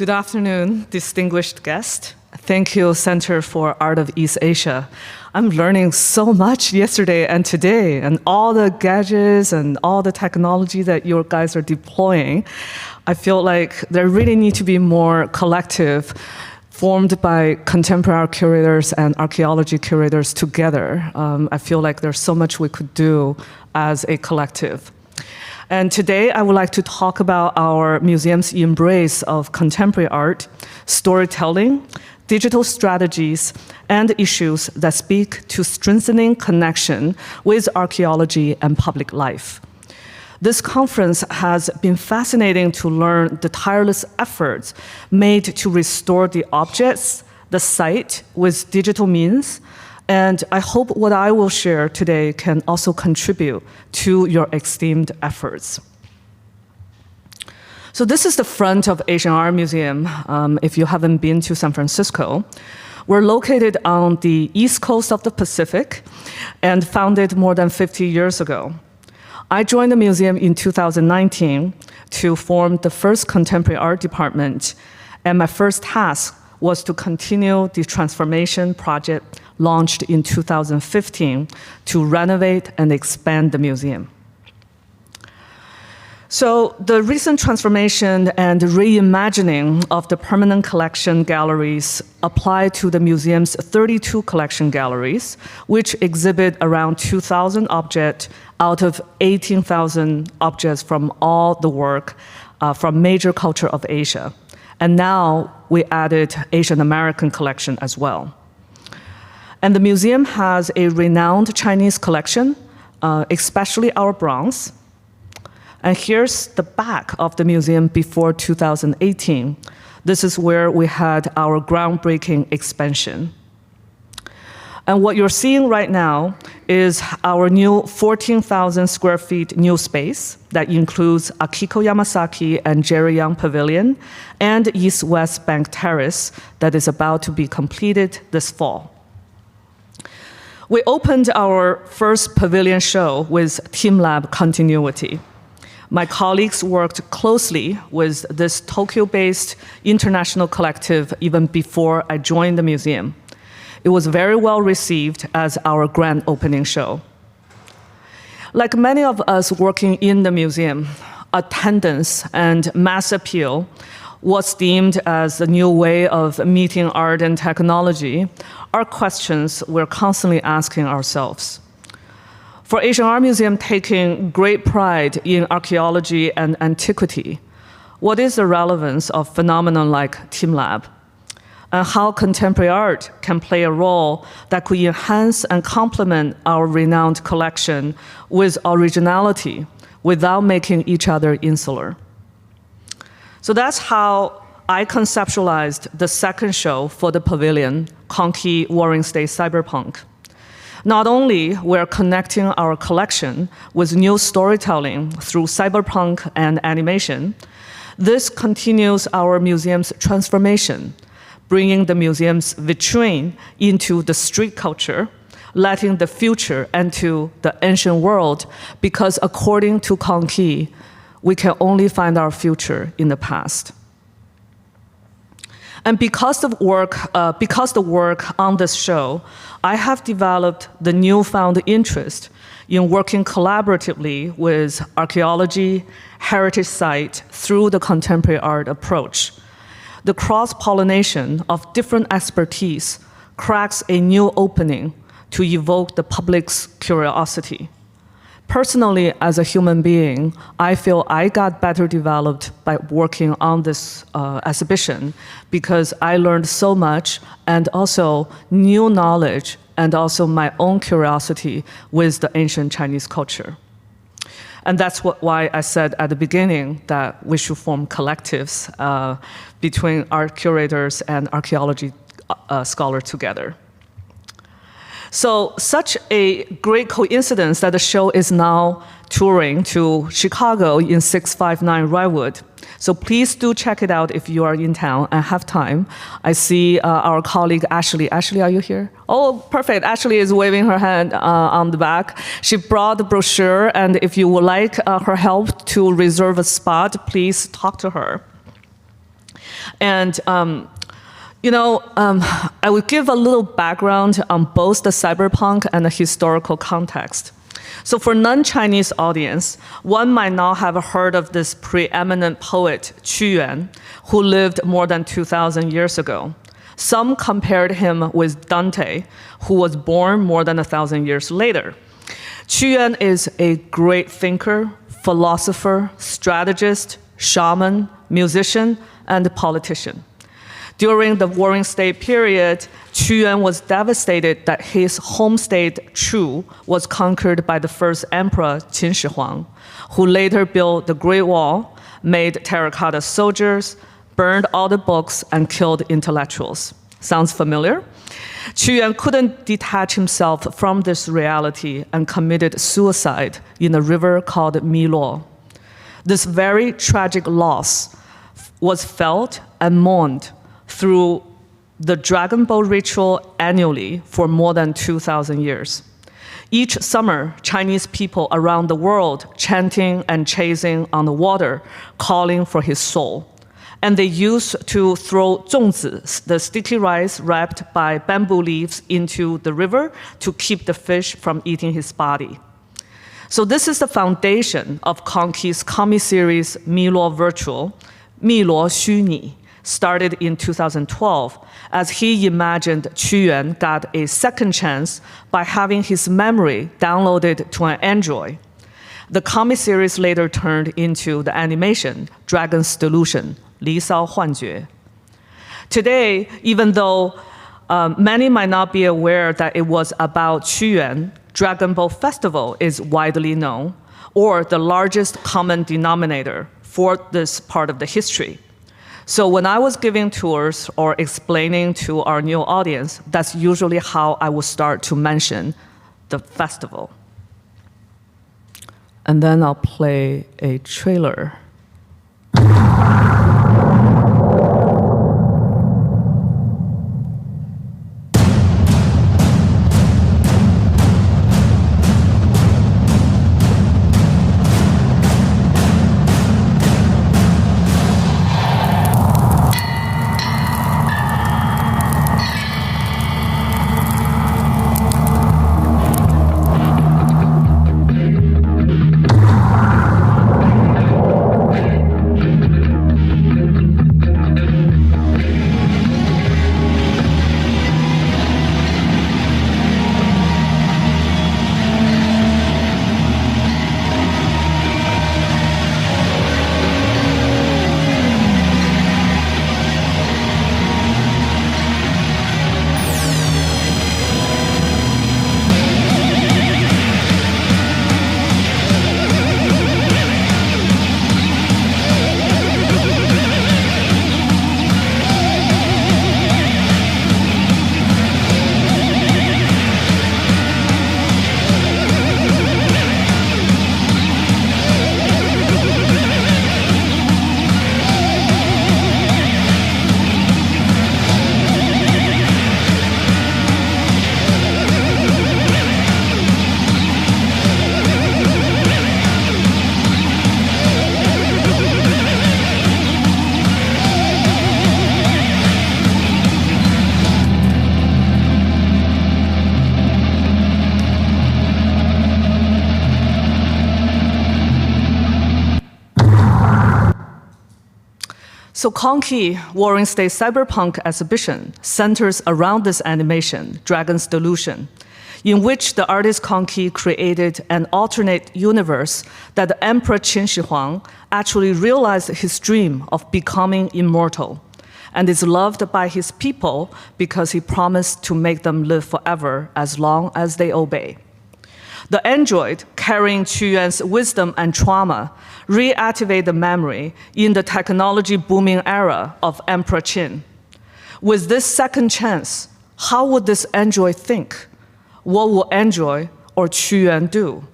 Good afternoon, distinguished guest. Thank you, Center for Art of East Asia. I'm learning so much yesterday and today, and all the gadgets and all the technology that you guys are deploying. I feel like there really need to be more collective formed by contemporary curators and archaeology curators together. I feel like there's so much we could do as a collective. And today I would like to talk about our museum's embrace of contemporary art, storytelling, digital strategies, and issues that speak to strengthening connection with archaeology and public life. This conference has been fascinating to learn the tireless efforts made to restore the objects, the site with digital means, and I hope what I will share today can also contribute to your esteemed efforts. So this is the front of Asian Art Museum, if you haven't been to San Francisco. We're located on the east coast of the Pacific and founded more than 50 years ago. I joined the museum in 2019 to form the first contemporary art department, and my first task was to continue the transformation project launched in 2015 to renovate and expand the museum. So the recent transformation and reimagining of the permanent collection galleries apply to the museum's 32 collection galleries, which exhibit around 2,000 objects out of 18,000 objects from all the work from major culture of Asia. And now we added Asian American collection as well. And the museum has a renowned Chinese collection, especially our bronze. And here's the back of the museum before 2018. This is where we had our groundbreaking expansion. And what you're seeing right now is our new 14,000 square feet new space that includes Akiko Yamasaki and Jerry Yang Pavilion and East-West Bank Terrace that is about to be completed this fall. We opened our first pavilion show with TeamLab continuity. My colleagues worked closely with this Tokyo-based international collective even before I joined the museum. It was very well received as our grand opening show. Like many of us working in the museum, attendance and mass appeal was deemed as a new way of meeting art and technology are questions we're constantly asking ourselves. For Asian Art Museum taking great pride in archaeology and antiquity, what is the relevance of phenomena like TeamLab? And how contemporary art can play a role that could enhance and complement our renowned collection with originality without making each other insular? So that's how I conceptualized the second show for the pavilion, Kongkee Warring State Cyberpunk. Not only we're connecting our collection with new storytelling through cyberpunk and animation, this continues our museum's transformation, bringing the museum's vitrine into the street culture, letting the future into the ancient world, because according to Kongkee, we can only find our future in the past. And because the work on this show, I have developed the newfound interest in working collaboratively with archaeology, heritage site through the contemporary art approach. The cross-pollination of different expertise cracks a new opening to evoke the public's curiosity. Personally, as a human being, I feel I got better developed by working on this exhibition because I learned so much and also new knowledge and also my own curiosity with the ancient Chinese culture. And that's why I said at the beginning that we should form collectives between art curators and archaeology scholars together. So such a great coincidence that the show is now touring to Chicago in 659 Wrightwood. So please do check it out if you are in town and have time. I see our colleague Ashley. Ashley, are you here? Oh, perfect. Ashley is waving her hand on the back. She brought the brochure, and if you would like her help to reserve a spot, please talk to her. And I would give a little background on both the cyberpunk and the historical context. So for non-Chinese audience, one might not have heard of this preeminent poet, Qu Yuan, who lived more than 2,000 years ago. Some compared him with Dante, who was born more than 1,000 years later. Qu Yuan is a great thinker, philosopher, strategist, shaman, musician, and politician. During the Warring State period, Qu Yuan was devastated that his home state, Chu, was conquered by the first emperor, Qin Shi Huang, who later built the Great Wall, made terracotta soldiers, burned all the books, and killed intellectuals. Sounds familiar? Qu Yuan couldn't detach himself from this reality and committed suicide in a river called Miluo. This very tragic loss was felt and mourned through the Dragon Boat ritual annually for more than 2,000 years. Each summer, Chinese people around the world chanting and chasing on the water, calling for his soul. And they used to throw 粽子, the sticky rice wrapped by bamboo leaves, into the river to keep the fish from eating his body. So this is the foundation of Kongkee's comic series Miluo Virtual, Miluo Xuni, started in 2012, as he imagined Qu Yuan got a second chance by having his memory downloaded to an Android. The comic series later turned into the animation Dragon's Delusion, 离骚幻觉. Today, even though many might not be aware that it was about Qu Yuan, Dragon Boat Festival is widely known, or the largest common denominator for this part of the history. So when I was giving tours or explaining to our new audience, that's usually how I would start to mention the festival. And then I'll play a trailer. So Kongkee Warring State Cyberpunk exhibition centers around this animation, Dragon's Delusion, in which the artist Kongkee created an alternate universe that the Emperor Qin Shi Huang actually realized his dream of becoming immortal and is loved by his people because he promised to make them live forever as long as they obey. The android, carrying Qu Yuan's wisdom and trauma, reactivate the memory in the technology booming era of Emperor Qin. With this second chance, how would this android think? What will android or Qu Yuan do?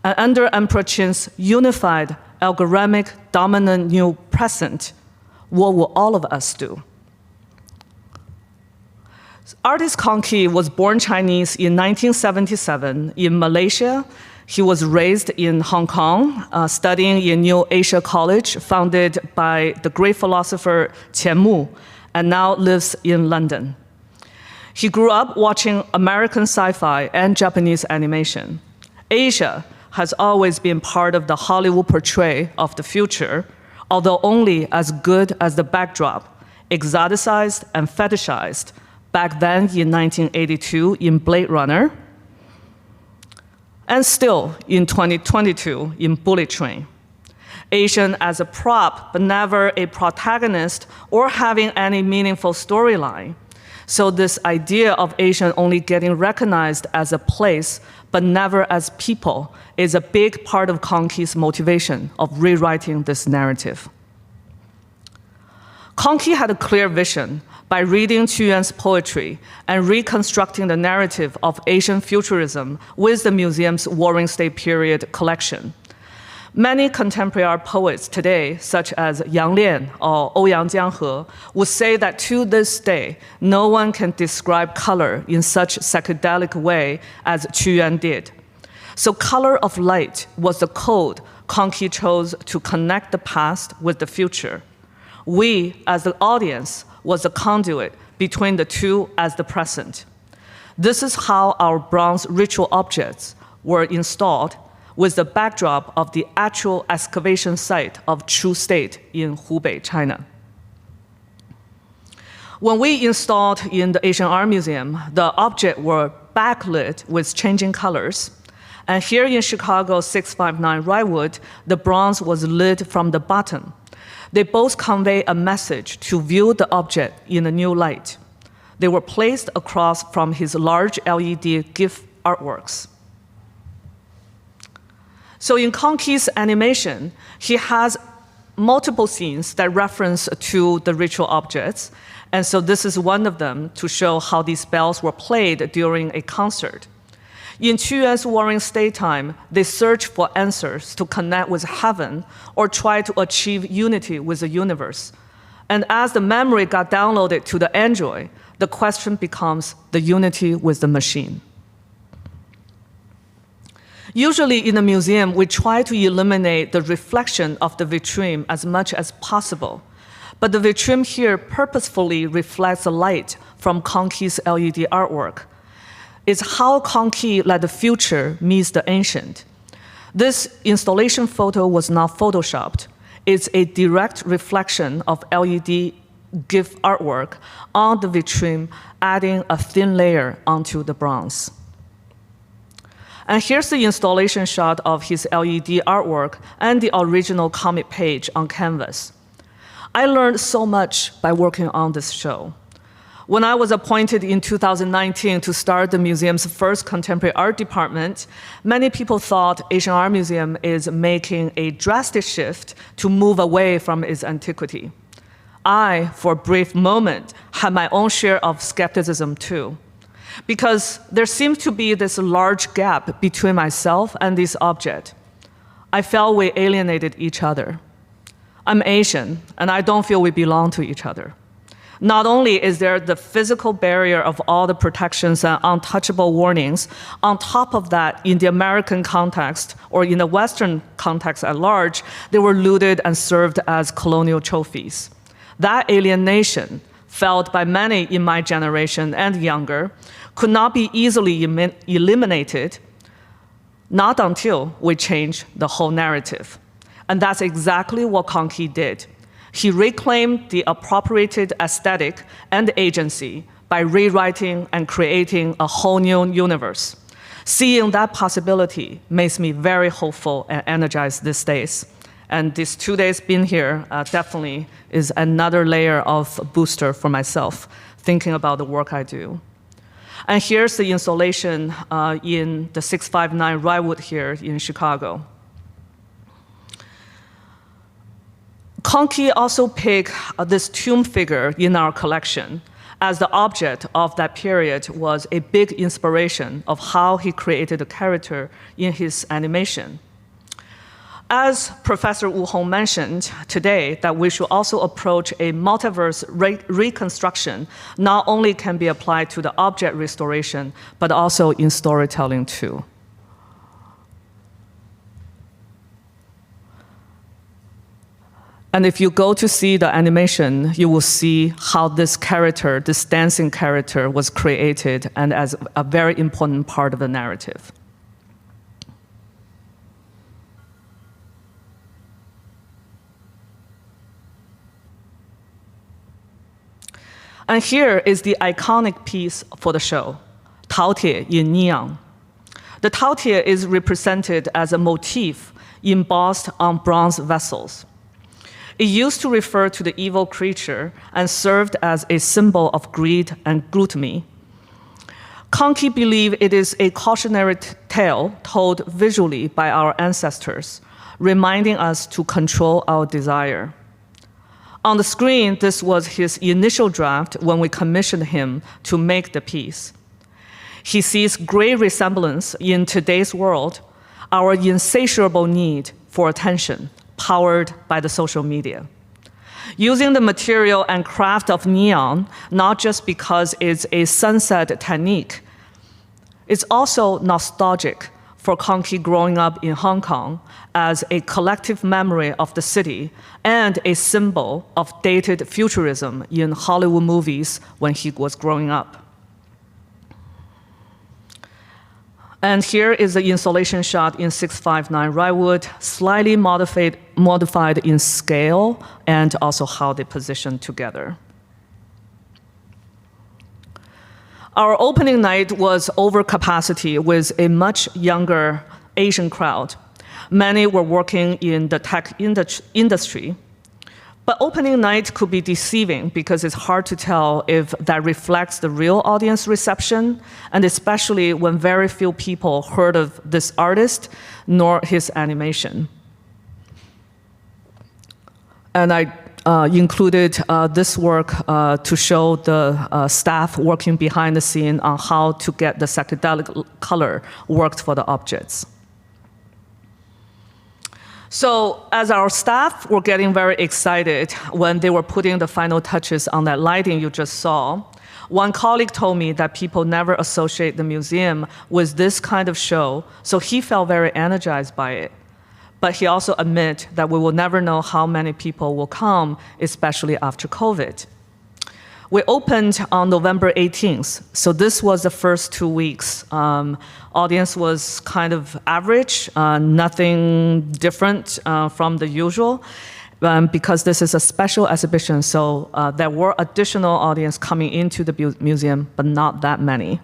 And under Emperor Qin's unified, algorithmic, dominant new present, what will all of us do? Artist Kongkee was born Chinese in 1977 in Malaysia. He was raised in Hong Kong, studying in New Asia College, founded by the great philosopher Chen, and now lives in London. He grew up watching American sci-fi and Japanese animation. Asia has always been part of the Hollywood portrayal of the future, although only as good as the backdrop, exoticized and fetishized back then in 1982 in Blade Runner, and still in 2022 in Bullet Train. Asian as a prop, but never a protagonist or having any meaningful storyline. So this idea of Asian only getting recognized as a place, but never as people, is a big part of Kongkee's motivation of rewriting this narrative. Kongkee had a clear vision by reading Qu Yuan's poetry and reconstructing the narrative of Asian futurism with the museum's Warring State period collection. Many contemporary art poets today, such as Yang Lian or Ouyang Jianghe, would say that to this day, no one can describe color in such a psychedelic way as Qu Yuan did. So color of light was the code Kongkee chose to connect the past with the future. We, as the audience, was the conduit between the two as the present. This is how our bronze ritual objects were installed with the backdrop of the actual excavation site of Chu State in Hubei, China. When we installed in the Asian Art Museum, the objects were backlit with changing colors. And here in Chicago 659 Wrightwood, the bronze was lit from the bottom. They both convey a message to view the object in a new light. They were placed across from his large LED GIF artworks. So in Kongkee's animation, he has multiple scenes that reference to the ritual objects. And so this is one of them to show how these bells were played during a concert. In Qu Yuan's Warring State time, they search for answers to connect with heaven or try to achieve unity with the universe. And as the memory got downloaded to the Android, the question becomes the unity with the machine. Usually in the museum, we try to eliminate the reflection of the vitrine as much as possible. But the vitrine here purposefully reflects the light from Kongkee's LED artwork. It's how Kongkee let the future meet the ancient. This installation photo was not photoshopped. It's a direct reflection of LED GIF artwork on the vitrine, adding a thin layer onto the bronze. And here's the installation shot of his LED artwork and the original comic page on canvas. I learned so much by working on this show. When I was appointed in 2019 to start the museum's first contemporary art department, many people thought Asian Art Museum is making a drastic shift to move away from its antiquity. I, for a brief moment, had my own share of skepticism too, because there seems to be this large gap between myself and this object. I felt we alienated each other. I'm Asian, and I don't feel we belong to each other. Not only is there the physical barrier of all the protections and untouchable warnings, on top of that, in the American context, or in the Western context at large, they were looted and served as colonial trophies. That alienation, felt by many in my generation and younger, could not be easily eliminated, not until we changed the whole narrative. And that's exactly what Kongkee did. He reclaimed the appropriated aesthetic and agency by rewriting and creating a whole new universe. Seeing that possibility makes me very hopeful and energized these days. And these 2 days being here definitely is another layer of booster for myself, thinking about the work I do. And here's the installation in the 659 Wrightwood here in Chicago. Kongkee also picked this tomb figure in our collection, as the object of that period was a big inspiration of how he created the character in his animation. As Professor Wu Hong mentioned today, that we should also approach a multiverse reconstruction not only can be applied to the object restoration, but also in storytelling too. And if you go to see the animation, you will see how this character, this dancing character, was created and as a very important part of the narrative. And here is the iconic piece for the show, Taotie in neon. The Taotie is represented as a motif embossed on bronze vessels. It used to refer to the evil creature and served as a symbol of greed and gluttony. Kongkee believed it is a cautionary tale told visually by our ancestors, reminding us to control our desire. On the screen, this was his initial draft when we commissioned him to make the piece. He sees great resemblance in today's world, our insatiable need for attention, powered by the social media. Using the material and craft of neon, not just because it's a sunset technique, it's also nostalgic for Kongkee growing up in Hong Kong as a collective memory of the city and a symbol of dated futurism in Hollywood movies when he was growing up. And here is the installation shot in 659 Wrightwood, slightly modified in scale and also how they position together. Our opening night was over capacity with a much younger Asian crowd. Many were working in the tech industry. But opening night could be deceiving because it's hard to tell if that reflects the real audience reception, and especially when very few people heard of this artist nor his animation. And I included this work to show the staff working behind the scene on how to get the psychedelic color worked for the objects. So as our staff were getting very excited when they were putting the final touches on that lighting you just saw, one colleague told me that people never associate the museum with this kind of show, so he felt very energized by it. But he also admitted that we will never know how many people will come, especially after COVID. We opened on November 18th, so this was the first 2 weeks. Audience was kind of average, nothing different from the usual, because this is a special exhibition, so there were additional audience coming into the museum, but not that many.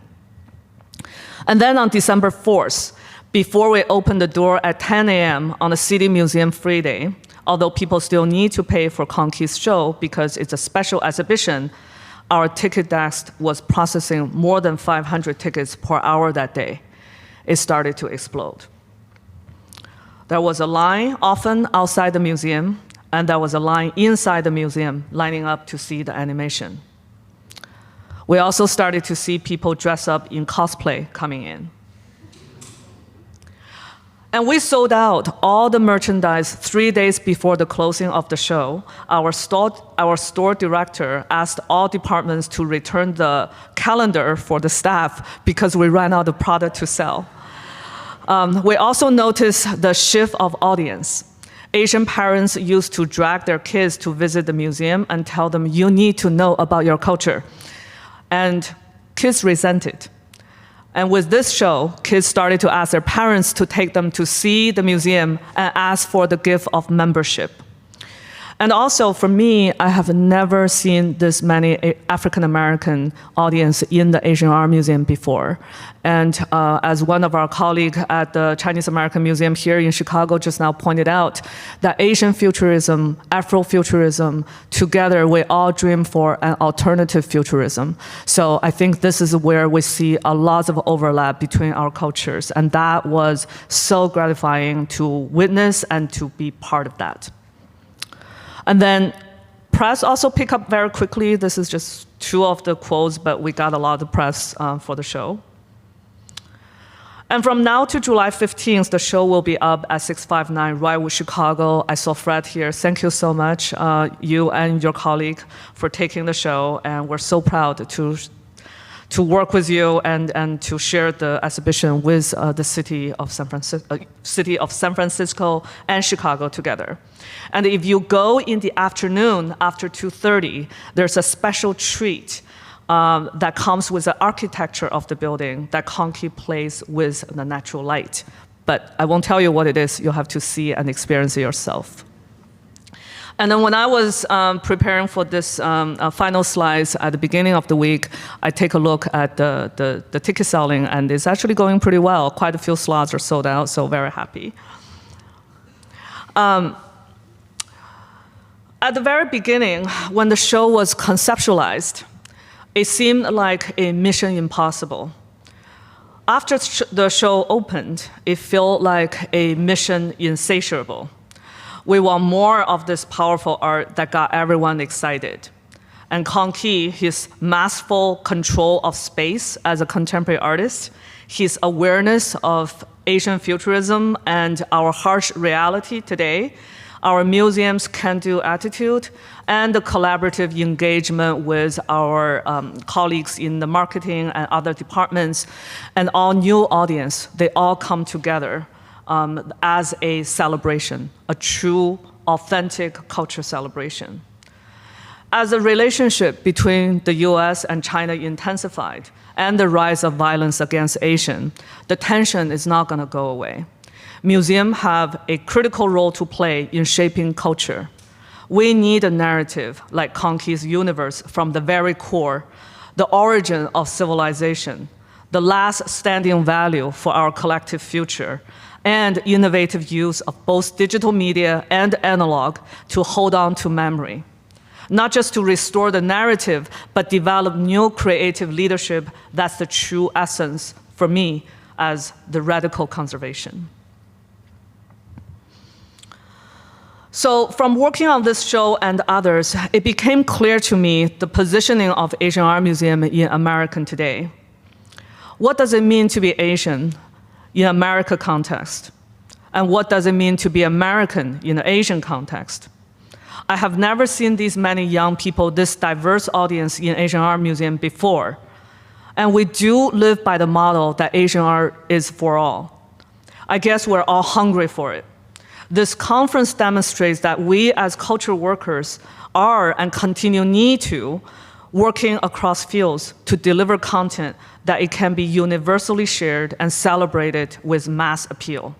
And then on December 4th, before we opened the door at 10 a.m. on the City Museum Free Day, although people still need to pay for Kongkee's show because it's a special exhibition, our ticket desk was processing more than 500 tickets per hour that day. It started to explode. There was a line often outside the museum, and there was a line inside the museum lining up to see the animation. We also started to see people dress up in cosplay coming in. And we sold out all the merchandise 3 days before the closing of the show. Our store director asked all departments to return the calendar for the staff because we ran out of product to sell. We also noticed the shift of audience. Asian parents used to drag their kids to visit the museum and tell them, you need to know about your culture. And kids resented. And with this show, kids started to ask their parents to take them to see the museum and ask for the gift of membership. And also, for me, I have never seen this many African-American audience in the Asian Art Museum before. And as one of our colleagues at the Chinese American Museum here in Chicago just now pointed out, that Asian futurism, Afrofuturism, together we all dream for an alternative futurism. So I think this is where we see a lot of overlap between our cultures. And that was so gratifying to witness and to be part of that. And then press also picked up very quickly. This is just 2 of the quotes, but we got a lot of press for the show. And from now to July 15th, the show will be up at 659 Wrightwood, Chicago. I saw Fred here. Thank you so much, you and your colleague, for taking the show. And we're so proud to work with you and to share the exhibition with the city of San Francisco and Chicago together. And if you go in the afternoon after 2:30, there's a special treat that comes with the architecture of the building that Kongkee plays with the natural light. But I won't tell you what it is. You'll have to see and experience it yourself. And then when I was preparing for this final slides at the beginning of the week, I take a look at the ticket selling, and it's actually going pretty well. Quite a few slots are sold out, so very happy. At the very beginning, when the show was conceptualized, it seemed like a mission impossible. After the show opened, it felt like a mission insatiable. We want more of this powerful art that got everyone excited. And Kongkee, his masterful control of space as a contemporary artist, his awareness of Asian futurism and our harsh reality today, our museum's can-do attitude, and the collaborative engagement with our colleagues in the marketing and other departments, and all new audience, they all come together as a celebration, a true, authentic culture celebration. As the relationship between the US and China intensified and the rise of violence against Asians, the tension is not going to go away. Museums have a critical role to play in shaping culture. We need a narrative like Kongkee's universe from the very core, the origin of civilization, the last standing value for our collective future, and innovative use of both digital media and analog to hold on to memory. Not just to restore the narrative, but develop new creative leadership. That's the true essence for me as the radical conservation. So from working on this show and others, it became clear to me the positioning of Asian Art Museum in America today. What does it mean to be Asian in America context? And what does it mean to be American in an Asian context? I have never seen these many young people, this diverse audience in Asian Art Museum before. And we do live by the model that Asian art is for all. I guess we're all hungry for it. This conference demonstrates that we as culture workers are and continue need to working across fields to deliver content that it can be universally shared and celebrated with mass appeal.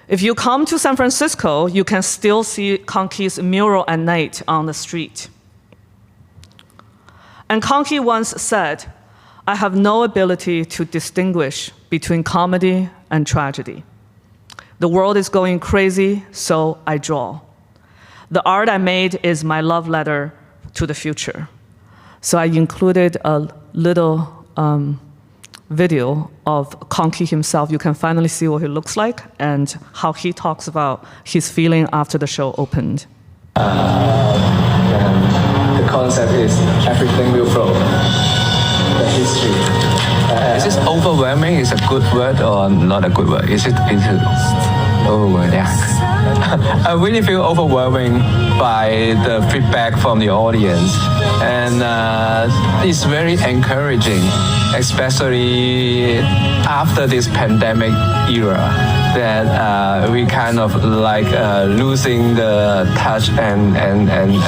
If you come to San Francisco, you can still see Kongkee's mural at night on the street. And Kongkee once said, "I have no ability to distinguish between comedy and tragedy. The world is going crazy, so I draw. The art I made is my love letter to the future." So I included a little video of Kongkee himself. You can finally see what he looks like and how he talks about his feeling after the show opened. The concept is everything will flow. The history. Is this overwhelming? Is a good word or not a good word? Is it overwhelming? Yeah. I really feel overwhelming by the feedback from the audience, and it's very encouraging, especially after this pandemic era, that we kind of like losing the touch and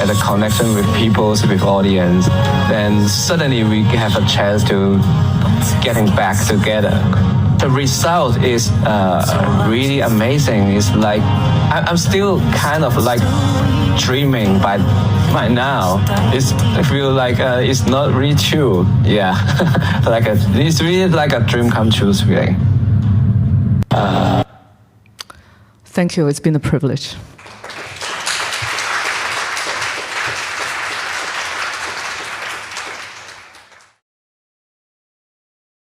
the connection with people, with audience. Then suddenly we have a chance to getting back together. The result is really amazing. It's like I'm still kind of like dreaming by now. I feel like it's not really true. Yeah, it's really like a dream come true feeling. Thank you. It's been a privilege.